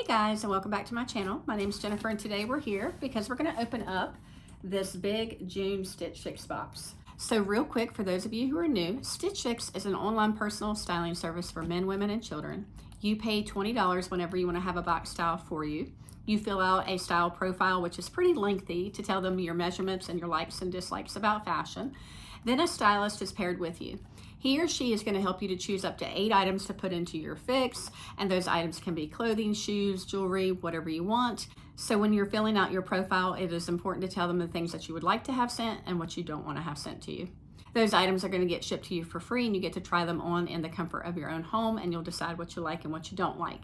Guys, and welcome back to my channel. My name is Jennifer, and today we're here because we're going to open up this big June Stitch Fix box. So real quick, for those of you who are new, Stitch Fix is an online personal styling service for men, women, and children. You pay $20 whenever you want to have a box style for you. You fill out a style profile, which is pretty lengthy, to tell them your measurements and your likes and dislikes about fashion. Then a stylist is paired with you. He or she is going to help you to choose up to 8 items to put into your fix, and those items can be clothing, shoes, jewelry, whatever you want. So when you're filling out your profile, it is important to tell them the things that you would like to have sent and what you don't want to have sent to you. Those items are going to get shipped to you for free, and you get to try them on in the comfort of your own home, and you'll decide what you like and what you don't like.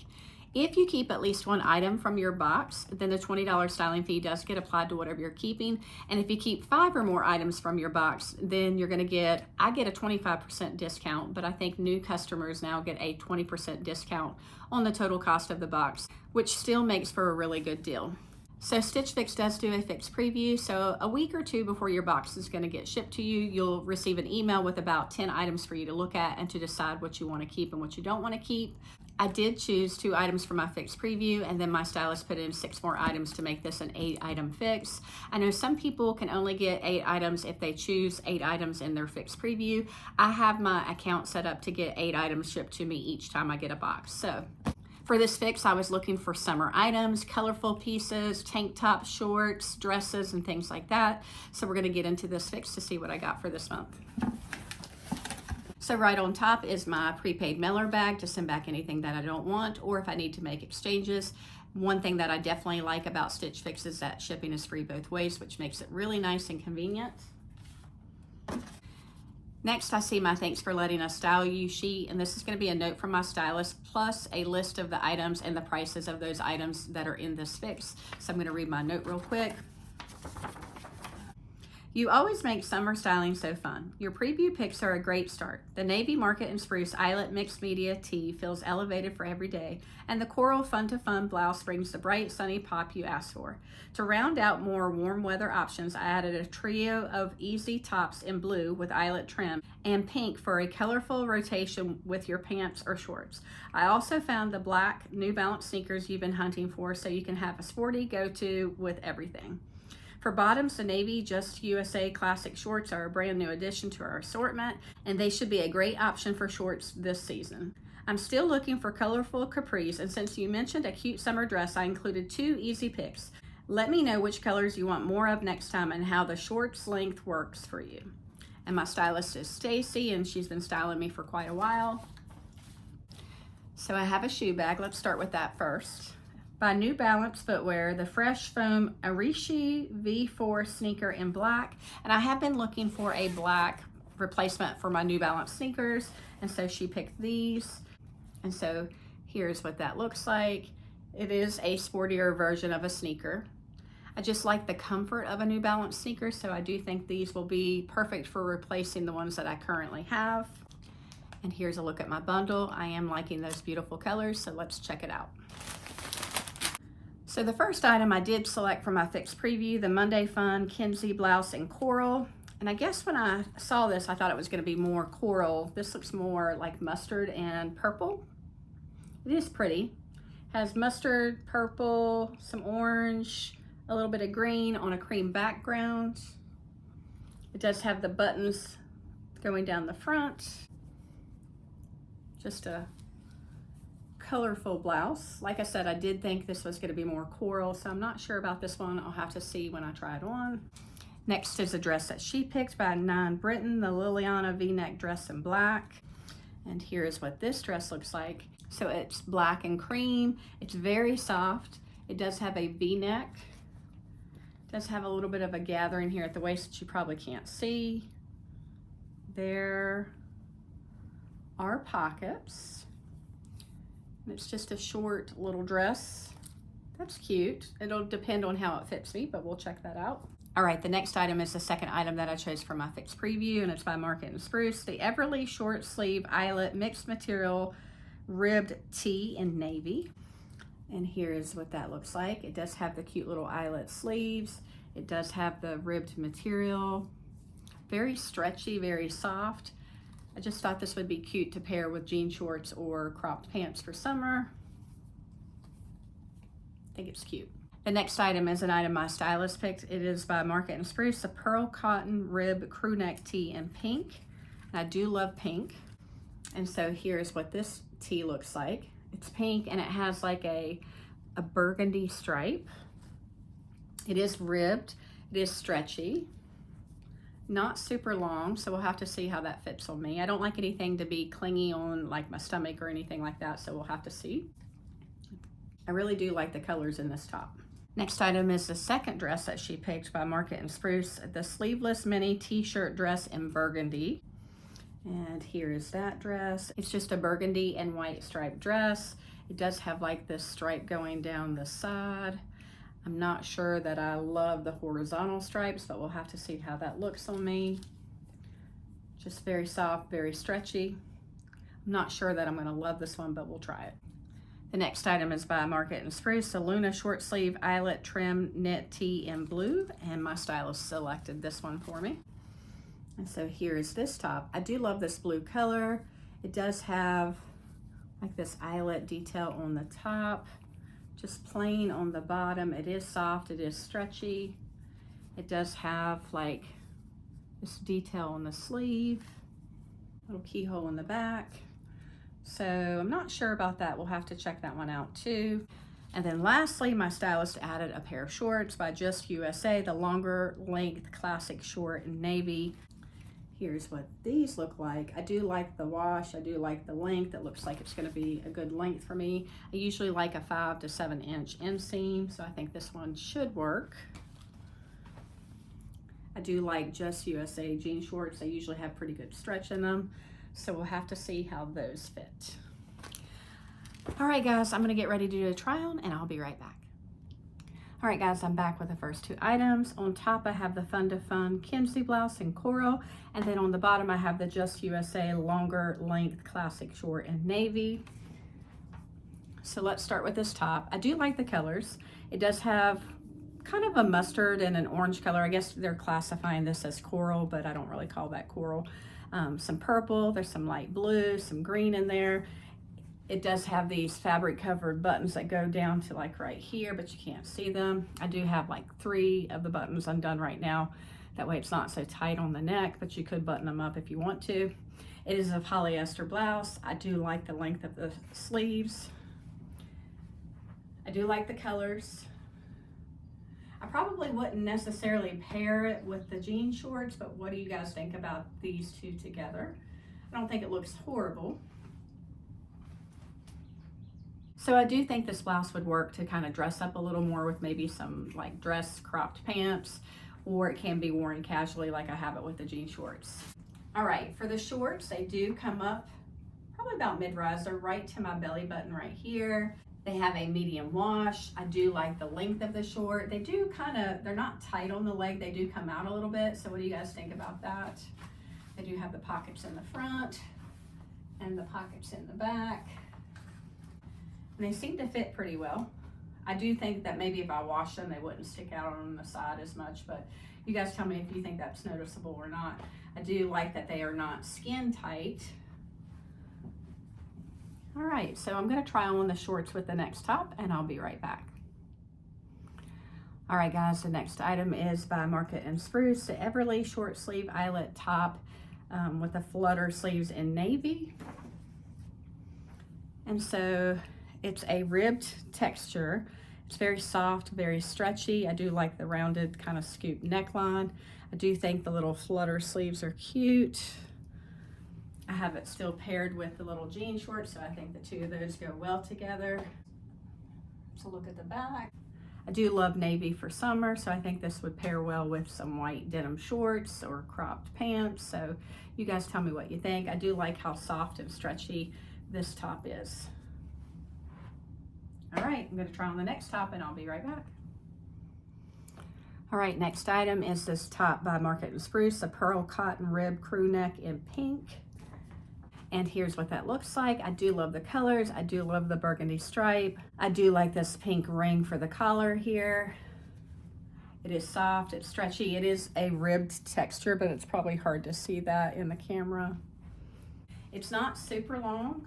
If you keep at least 1 item from your box, then the $20 styling fee does get applied to whatever you're keeping. And if you keep 5 or more items from your box, then you're gonna get, I get a 25% discount, but I think new customers now get a 20% discount on the total cost of the box, which still makes for a really good deal. So Stitch Fix does do a fix preview. So a week or 2 before your box is gonna get shipped to you, you'll receive an email with about 10 items for you to look at and to decide what you wanna keep and what you don't wanna keep. I did choose 2 items for my fix preview, and then my stylist put in 6 more items to make this an 8-item fix. I know some people can only get 8 items if they choose 8 items in their fix preview. I have my account set up to get 8 items shipped to me each time I get a box. So for this fix, I was looking for summer items, colorful pieces, tank tops, shorts, dresses, and things like that. So we're gonna get into this fix to see what I got for this month. So right on top is my prepaid mailer bag to send back anything that I don't want, or if I need to make exchanges. One thing that I definitely like about Stitch Fix is that shipping is free both ways, which makes it really nice and convenient. Next, I see my thanks for letting us style you sheet, and this is going to be a note from my stylist plus a list of the items and the prices of those items that are in this fix. So I'm going to read my note real quick. You always make summer styling so fun. Your preview picks are a great start. The navy market and spruce Eyelet mixed media tee feels elevated for every day, and the coral fun to fun blouse brings the bright sunny pop you asked for. To round out more warm weather options, I added a trio of easy tops in blue with eyelet trim and pink for a colorful rotation with your pants or shorts. I also found the black New Balance sneakers you've been hunting for, so you can have a sporty go-to with everything. For bottoms, the navy Just USA classic shorts are a brand new addition to our assortment, and they should be a great option for shorts this season. I'm still looking for colorful capris, and since you mentioned a cute summer dress, I included 2 easy picks. Let me know which colors you want more of next time and how the shorts length works for you. And my stylist is Stacy, and she's been styling me for quite a while. So I have a shoe bag. Let's start with that first. By New Balance Footwear, the Fresh Foam Arishi V4 sneaker in black. And I have been looking for a black replacement for my New Balance sneakers, and so she picked these. And so here's what that looks like. It is a sportier version of a sneaker. I just like the comfort of a New Balance sneaker, so I do think these will be perfect for replacing the ones that I currently have. And here's a look at my bundle. I am liking those beautiful colors, so let's check it out. So the first item I did select for my fix preview, the Monday Fun Kenzi blouse in coral. And I guess when I saw this, I thought it was going to be more coral. This looks more like mustard and purple. It is pretty. Has mustard, purple, some orange, a little bit of green on a cream background. It does have the buttons going down the front. Just a colorful blouse. Like I said, I did think this was going to be more coral, so I'm not sure about this one. I'll have to see when I try it on. Next is a dress that she picked by Britton, the Liliana V-neck dress in black. And here's what this dress looks like. So it's black and cream. It's very soft. It does have a V-neck. It does have a little bit of a gathering here at the waist that you probably can't see. There are pockets. It's just a short little dress. That's cute. It'll depend on how it fits me, but we'll check that out. All right, the next item is the second item that I chose for my fix preview, and it's by Market and Spruce. The Everly short sleeve Eyelet mixed material ribbed tee in navy. And here is what that looks like. It does have the cute little eyelet sleeves. It does have the ribbed material. Very stretchy, very soft. I just thought this would be cute to pair with jean shorts or cropped pants for summer. think it's cute. The next item is an item my stylist picked. It is by Market & Spruce, a pearl cotton rib crew neck tee in pink. And I do love pink. And so here's what this tee looks like. It's pink and it has like a burgundy stripe. It is ribbed, it is stretchy, not super long, so we'll have to see how that fits on me. I don't like anything to be clingy on like my stomach or anything like that, so we'll have to see. I really do like the colors in this top. Next item is the second dress that she picked by Market & Spruce, the sleeveless mini t-shirt dress in burgundy. And here is that dress. It's just a burgundy and white striped dress. It does have like this stripe going down the side. I'm not sure that I love the horizontal stripes, but we'll have to see how that looks on me. Just very soft, very stretchy. I'm not sure that I'm gonna love this one, but we'll try it. The next item is by Market & Spruce, a Luna short sleeve eyelet trim knit tee in blue, and my stylist selected this one for me. And so here is this top. I do love this blue color. It does have like this eyelet detail on the top, just plain on the bottom. It is soft, it is stretchy. It does have like this detail on the sleeve, little keyhole in the back. So I'm not sure about that. We'll have to check that one out too. And then lastly, my stylist added a pair of shorts by Just USA, the longer length classic short in navy. Here's what these look like. I do like the wash. I do like the length. It looks like it's going to be a good length for me. I usually like a 5 to 7 inch inseam, so I think this one should work. I do like Just USA jean shorts. They usually have pretty good stretch in them, so we'll have to see how those fit. All right, guys, I'm going to get ready to do a try on, and I'll be right back. All right, guys, I'm back with the first two items. On top, I have the Fun to Fun Kenzi blouse in coral, and then on the bottom, I have the Just USA longer length classic short in navy. So let's start with this top. I do like the colors. It does have kind of a mustard and an orange color. I guess they're classifying this as coral, but I don't really call that coral. Some purple, there's some light blue, some green in there. It does have these fabric covered buttons that go down to like right here, but you can't see them. I do have like 3 of the buttons undone right now. That way it's not so tight on the neck, but you could button them up if you want to. It is a polyester blouse. I do like the length of the sleeves. I do like the colors. I probably wouldn't necessarily pair it with the jean shorts, but what do you guys think about these two together? I don't think it looks horrible. So I do think this blouse would work to kind of dress up a little more with maybe some like dress cropped pants, or it can be worn casually like I have it with the jean shorts. All right, for the shorts, they do come up probably about mid-rise. They're right to my belly button right here. They have a medium wash. I do like the length of the short. They do they're not tight on the leg. They do come out a little bit. So what do you guys think about that? They do have the pockets in the front and the pockets in the back. And they seem to fit pretty well. I do think that maybe if I wash them, they wouldn't stick out on the side as much, but you guys tell me if you think that's noticeable or not. I do like that they are not skin tight. All right, so I'm gonna try on the shorts with the next top and I'll be right back. All right, guys, the next item is by Market & Spruce, the Everly short sleeve eyelet top with the flutter sleeves in navy. And so it's a ribbed texture. It's very soft, very stretchy. I do like the rounded kind of scoop neckline. I do think the little flutter sleeves are cute. I have it still paired with the little jean shorts, so I think the two of those go well together. So look at the back. I do love navy for summer, so I think this would pair well with some white denim shorts or cropped pants. So you guys tell me what you think. I do like how soft and stretchy this top is. All right, I'm gonna try on the next top and I'll be right back. All right, next item is this top by Market & Spruce, a pearl cotton rib crew neck in pink. And here's what that looks like. I do love the colors. I do love the burgundy stripe. I do like this pink ring for the collar here. It is soft, it's stretchy. It is a ribbed texture, but it's probably hard to see that in the camera. It's not super long.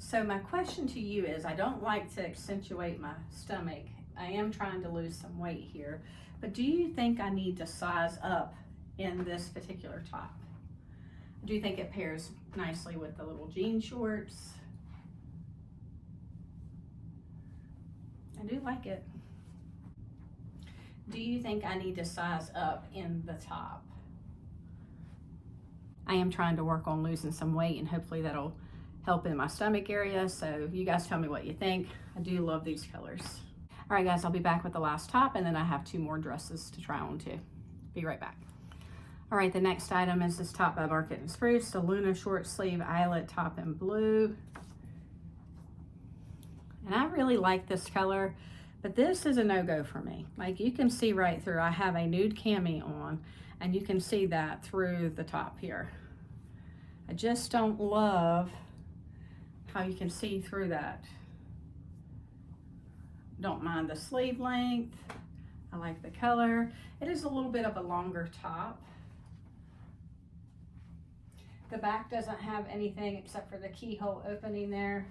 So my question to you is, I don't like to accentuate my stomach. I am trying to lose some weight here, but do you think I need to size up in this particular top? Do you think it pairs nicely with the little jean shorts? I do like it. Do you think I need to size up in the top? I am trying to work on losing some weight, and hopefully that'll help in my stomach area. So you guys tell me what you think. I do love these colors. All right, guys, I'll be back with the last top, and then I have 2 more dresses to try on too. Be right back. All right, the next item is this top by Market and Spruce, the Luna short sleeve eyelet top in blue. And I really like this color, but this is a no-go for me. Like, you can see right through. I have a nude cami on, and you can see that through the top here. I just don't love how you can see through that. Don't mind the sleeve length. I like the color. It is a little bit of a longer top. The back doesn't have anything except for the keyhole opening there.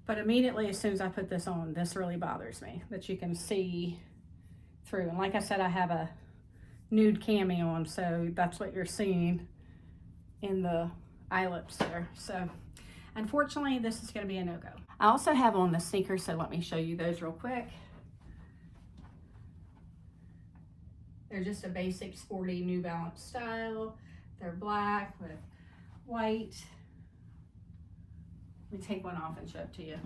But immediately as soon as I put this on, this really bothers me, that you can see through. And like I said, I have a nude cami on, so that's what you're seeing in the eyelets there. So unfortunately, this is going to be a no-go. I also have on the sneakers, so let me show you those real quick. They're just a basic sporty New Balance style. They're black with white. Let me take one off and show it to you.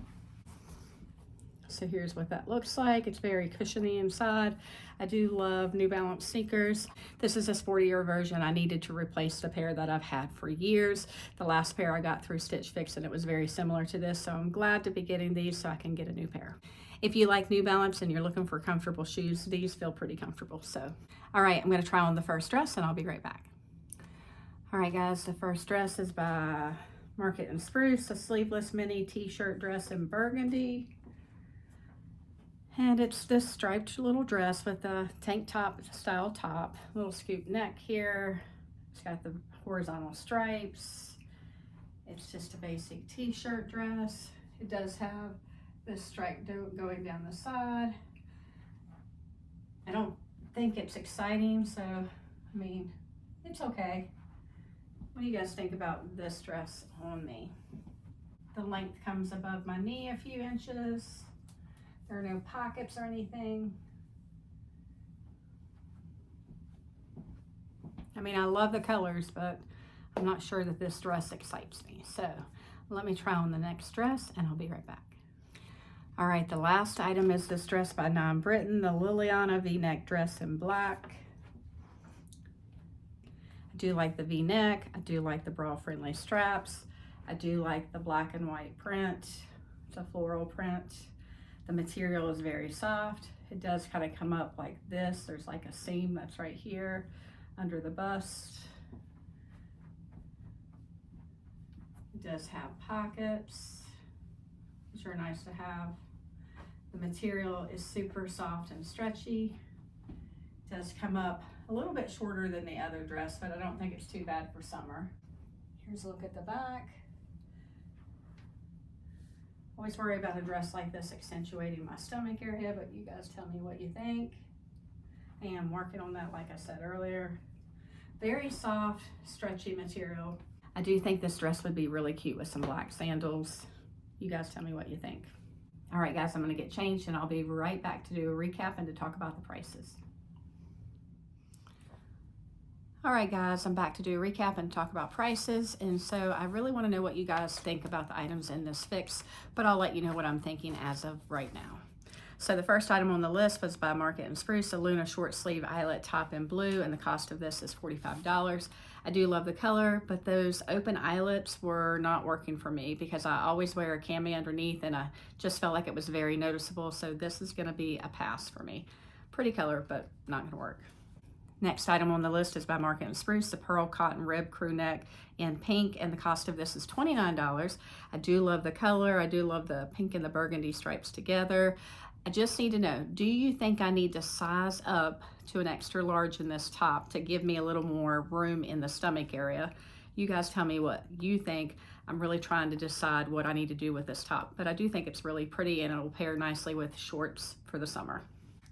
So here's what that looks like. It's very cushiony inside. I do love New Balance sneakers. This is a sportier version. I needed to replace the pair that I've had for years. The last pair I got through Stitch Fix, and it was very similar to this, so I'm glad to be getting these so I can get a new pair. If you like New Balance and you're looking for comfortable shoes, these feel pretty comfortable. So, all right, I'm gonna try on the first dress and I'll be right back. All right, guys, the first dress is by Market and Spruce, a sleeveless mini t-shirt dress in burgundy. And it's this striped little dress with a tank top style top, little scoop neck here. It's got the horizontal stripes. It's just a basic t-shirt dress. It does have this stripe going down the side. I don't think it's exciting, so I mean, it's okay. What do you guys think about this dress on me? The length comes above my knee a few inches. There are no pockets or anything. I mean, I love the colors, but I'm not sure that this dress excites me. So let me try on the next dress and I'll be right back. All right, the last item is this dress by Britton, the Liliana V-neck dress in black. I do like the V-neck. I do like the bra-friendly straps. I do like the black and white print. It's a floral print. The material is very soft. It does kind of come up like this. There's like a seam that's right here under the bust. It does have pockets, which are nice to have. The material is super soft and stretchy. It does come up a little bit shorter than the other dress, but I don't think it's too bad for summer. Here's a look at the back. Always worry about a dress like this accentuating my stomach area, but you guys tell me what you think. I am working on that, like I said earlier. Very soft, stretchy material. I do think this dress would be really cute with some black sandals. You guys tell me what you think. All right, guys, I'm gonna get changed and I'll be right back to do a recap and to talk about the prices. All right, guys, I'm back to do a recap and talk about prices. And so I really want to know what you guys think about the items in this fix, but I'll let you know what I'm thinking as of right now. So the first item on the list was by Market and Spruce, a Luna short sleeve eyelet top in blue, and the cost of this is $45. I do love the color, but those open eyelets were not working for me because I always wear a cami underneath and I just felt like it was very noticeable. So this is gonna be a pass for me. Pretty color, but not gonna work. Next item on the list is by Market and Spruce, the pearl cotton rib crew neck in pink, and the cost of this is $29. I do love the color. I do love the pink and the burgundy stripes together. I just need to know, do you think I need to size up to an extra large in this top to give me a little more room in the stomach area? You guys tell me what you think. I'm really trying to decide what I need to do with this top, but I do think it's really pretty and it'll pair nicely with shorts for the summer.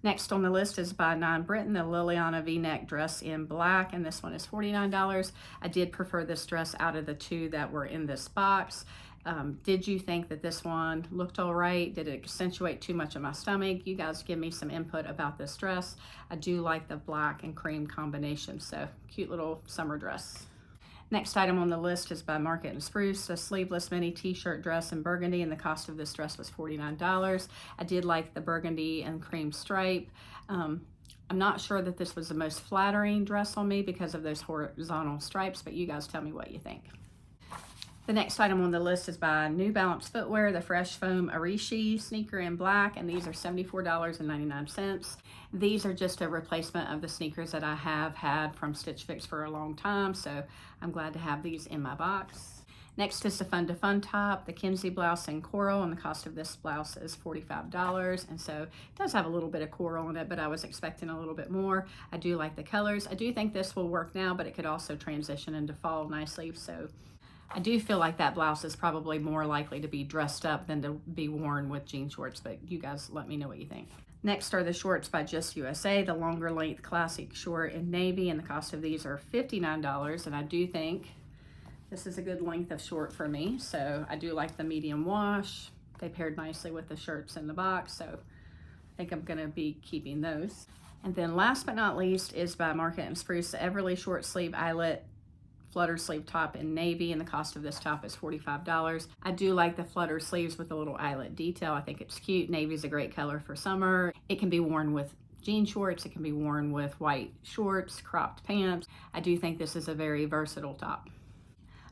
Next on the list is by Britton, the Liliana V-neck dress in black, and this one is $49. I did prefer this dress out of the two that were in this box. Did you think that this one looked all right? Did it accentuate too much of my stomach? You guys give me some input about this dress. I do like the black and cream combination, so cute little summer dress. Next item on the list is by Market and Spruce, a sleeveless mini t-shirt dress in burgundy, and the cost of this dress was $49. I did like the burgundy and cream stripe. I'm not sure that this was the most flattering dress on me because of those horizontal stripes, but you guys tell me what you think. The next item on the list is by New Balance Footwear, the Fresh Foam Arishi sneaker in black, and these are $74.99. These are just a replacement of the sneakers that I have had from Stitch Fix for a long time, so I'm glad to have these in my box. Next is the Fun to Fun top, the Kenzi blouse in coral, and the cost of this blouse is $45. And so it does have a little bit of coral in it, but I was expecting a little bit more. I do like the colors. I do think this will work now, but it could also transition into fall nicely. So I do feel like that blouse is probably more likely to be dressed up than to be worn with jean shorts, but you guys let me know what you think. Next are the shorts by Just USA, the longer length classic short in navy, and the cost of these are $59. And I do think this is a good length of short for me, so I do like the medium wash. They paired nicely with the shirts in the box, so I think I'm gonna be keeping those. And then last but not least is by Market and Spruce, the Everly short sleeve eyelet flutter sleeve top in navy, and the cost of this top is $45. I do like the flutter sleeves with a little eyelet detail. I think it's cute. Navy is a great color for summer. It can be worn with jean shorts. It can be worn with white shorts, cropped pants. I do think this is a very versatile top.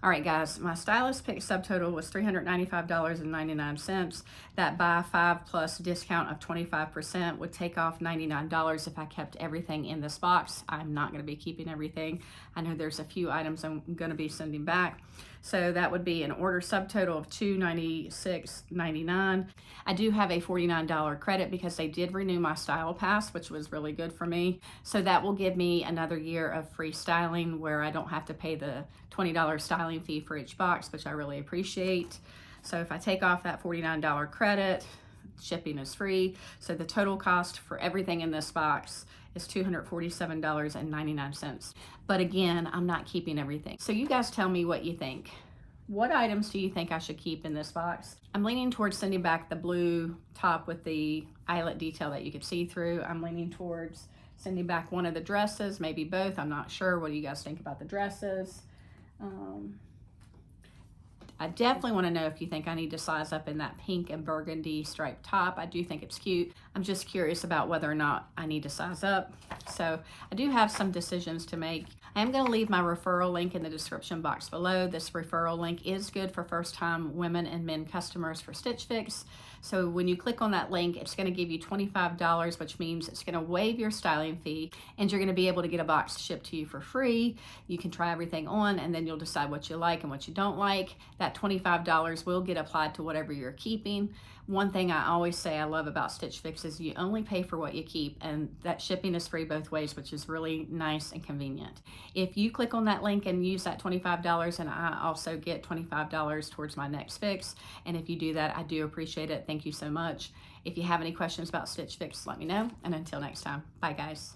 All right, guys, my stylist pick subtotal was $395.99. That buy 5 plus discount of 25% would take off $99 if I kept everything in this box. I'm not going to be keeping everything. I know there's a few items I'm going to be sending back. So that would be an order subtotal of $296.99. I do have a $49 credit because they did renew my style pass, which was really good for me. So that will give me another year of free styling where I don't have to pay the $20 styling fee for each box, which I really appreciate. So if I take off that $49 credit, shipping is free. So the total cost for everything in this box is $247.99. But again, I'm not keeping everything. So you guys tell me what you think. What items do you think I should keep in this box? I'm leaning towards sending back the blue top with the eyelet detail that you could see through. I'm leaning towards sending back one of the dresses, maybe both. I'm not sure. What do you guys think about the dresses? I definitely want to know if you think I need to size up in that pink and burgundy striped top. I do think it's cute. I'm just curious about whether or not I need to size up. So I do have some decisions to make. I am going to leave my referral link in the description box below. This referral link is good for first-time women and men customers for Stitch Fix. So when you click on that link, it's going to give you $25, which means it's going to waive your styling fee, and you're going to be able to get a box shipped to you for free. You can try everything on, and then you'll decide what you like and what you don't like. That $25 will get applied to whatever you're keeping. One thing I always say I love about Stitch Fix is you only pay for what you keep, and that shipping is free both ways, which is really nice and convenient. If you click on that link and use that $25, and I also get $25 towards my next fix, and if you do that, I do appreciate it. Thank you so much. If you have any questions about Stitch Fix, let me know, and until next time, bye guys.